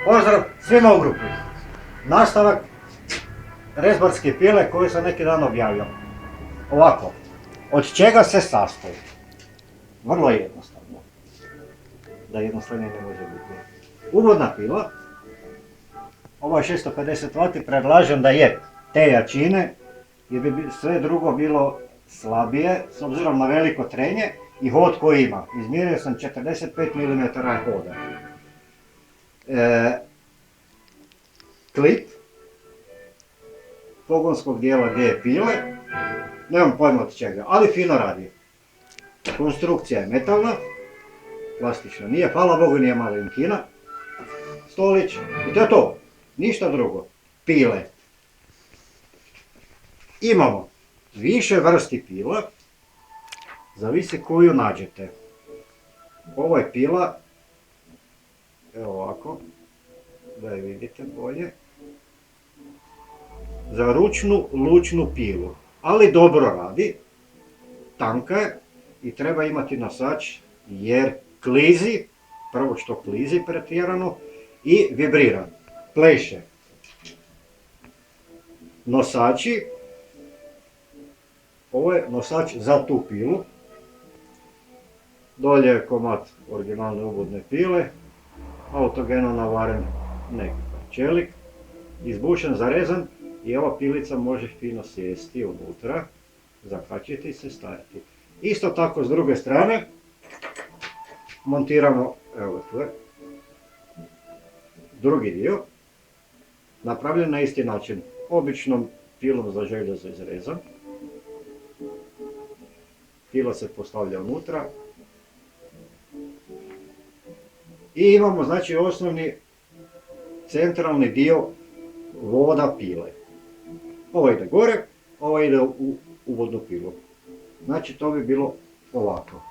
Pozdrav svima u grupi. Nastavak rezbarske pile koju sam neki dan objavio. Ovako, od čega se sastoji? Vrlo jednostavno. Da jednostavnije ne može biti. Uvodna pila, ovo je 650 W, predlažem da je te jačine, jer bi sve drugo bilo slabije, s obzirom na veliko trenje i hod koji ima. Izmjerio sam 45 mm hoda. Klip pogonskog dijela gdje je pile, nemam pojma od čega, ali fino radi. Konstrukcija je metalna, plastična, nije, hvala Bogu, nije malinkina. Stolić, i to je to, ništa drugo. Pile. Imamo više vrsti pila, zavisi koju nađete. Ovo je pila, evo ovako, da je vidite bolje, za ručnu lučnu pilu, ali dobro radi, tanka je i treba imati nosač jer klizi, prvo što klizi pretjerano i vibrira, pleše. Nosači, ovo je nosač za tu pilu, dolje je komad originalne ubodne pile, autogeno navaren nekakav čelik, izbušen, zarezan i ova pilica može fino sjesti unutra, zakačiti se, stajati. Isto tako s druge strane montiramo, evo tu je, drugi dio, napravljen na isti način, običnom pilom za željezo izrezan. Pila se postavlja unutra i imamo znači osnovni centralni dio voda pile. Ovo ide gore, ovo ide u uvodnu pilu. Znači to bi bilo ovako.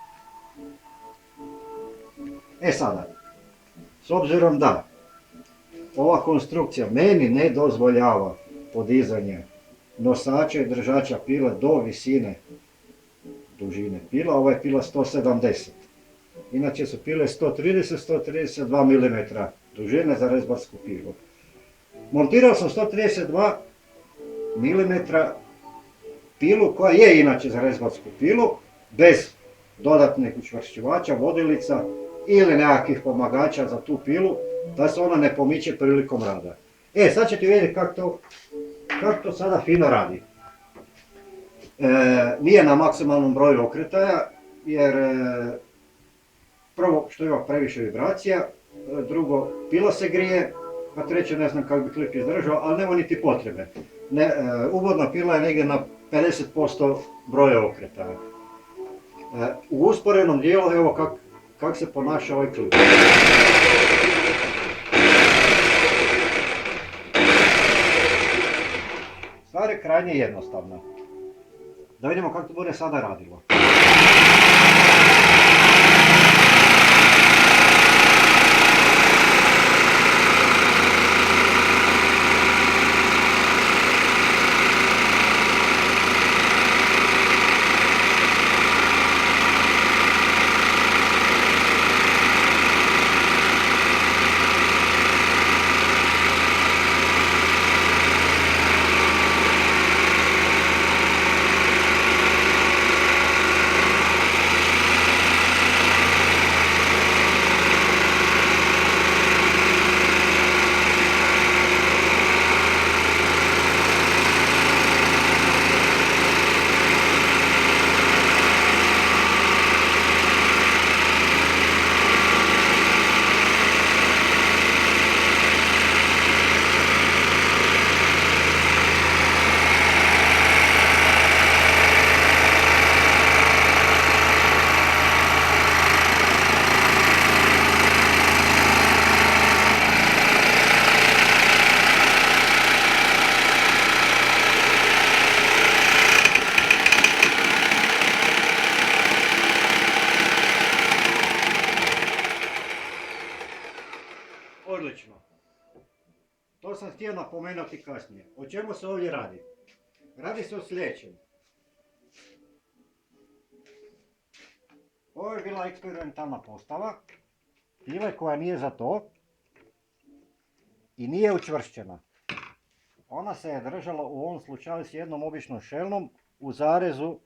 E sada, s obzirom da ova konstrukcija meni ne dozvoljava podizanje nosača i držača pile do visine dužine pila, ova je pila 170. Inače su pile 130-132 mm dužine za rezbarsku pilu. Montirao sam 132 mm pilu koja je inače za rezbarsku pilu, bez dodatnih učvršćivača, vodilica ili nekakvih pomagača za tu pilu, da se ona ne pomiče prilikom rada. E, sad ćete vidjeti kako to sada fino radi. Nije na maksimalnom broju okretaja, jer prvo što ima previše vibracija, drugo pila se grije, a treće ne znam kako bi klip izdržao, ali nema niti potrebe. Uvodna pila je negdje na 50% broja okretaja. U usporenom dijelu evo kako se ponaša ovaj klip. Stvar je krajnje jednostavna. Da vidimo kako to bude sada radilo. Odlično. To sam htio napomenuti kasnije. O čemu se ovdje radi? Radi se o sljedećem. Ovo je bila eksperimentalna postava. Pile koja nije za to. i nije učvršćena. Ona se je držala u ovom slučaju s jednom običnom šelnom u zarezu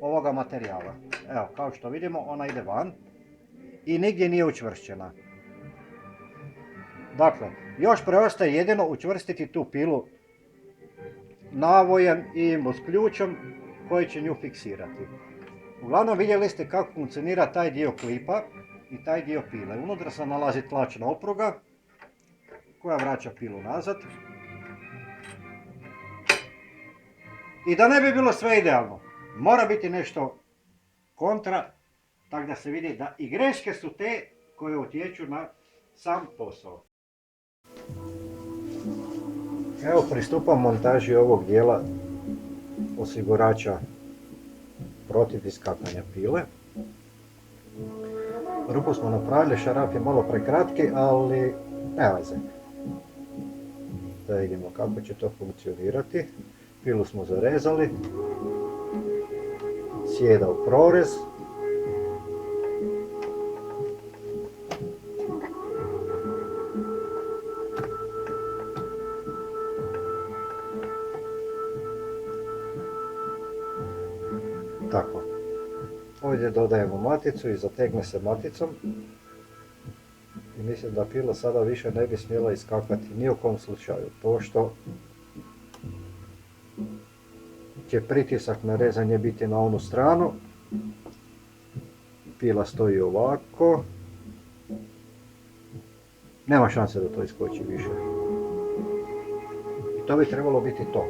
ovoga materijala. Evo, kao što vidimo, ona ide van i nigdje nije učvršćena. Dakle, još preostaje jedino učvrstiti tu pilu navojem i imbus ključom koji će nju fiksirati. Uglavnom vidjeli ste kako funkcionira taj dio klipa i taj dio pile. Unutra se nalazi tlačna opruga koja vraća pilu nazad. I da ne bi bilo sve idealno, mora biti nešto kontra, tako da se vidi da i greške su te koje utječu na sam posao. Evo, pristupam montaži ovog dijela osigurača protiv iskakanja pile. Rupu smo napravili, šaraf je malo prekratki, ali ne veze. Da vidimo kako će to funkcionirati. Pilu smo zarezali, sjeda u prorez. Tako. Ovdje dodajemo maticu i zategne se maticom. I mislim da pila sada više ne bi smjela iskakati ni u kom slučaju, pošto će pritisak na rezanje biti na onu stranu. Pila stoji ovako. Nema šanse da to iskoči više. I to bi trebalo biti to.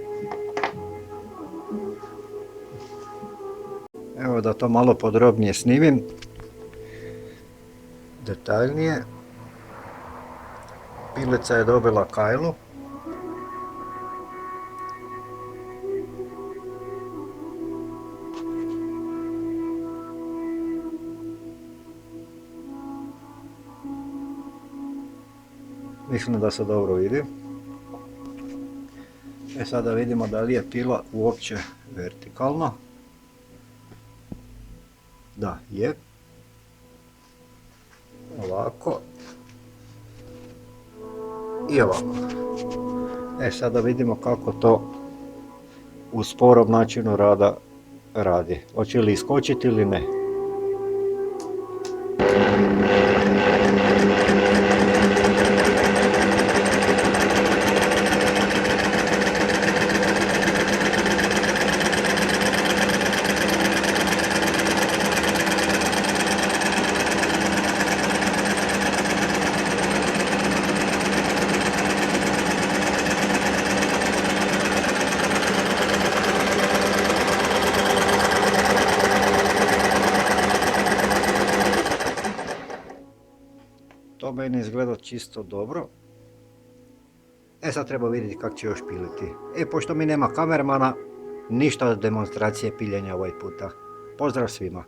Evo da to malo podrobnije snimim. Detaljnije. Pilica je dobila kajlu. Mislim da se dobro vidi. Sada vidimo da li je pila uopće vertikalna. Da, je. Ovako. I ovako. Sada vidimo kako to u sporom načinu rada radi. Hoće li iskočiti ili ne. To meni izgleda čisto dobro. Sad treba vidjeti kako će još piliti. Pošto mi nema kamermana, ništa od demonstracije piljenja ovaj puta. Pozdrav svima.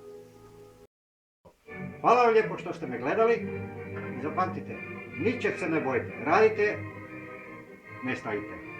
Hvala vam lijepo što ste me gledali. I zapamtite, ničeg se ne bojite. Radite, ne stajite.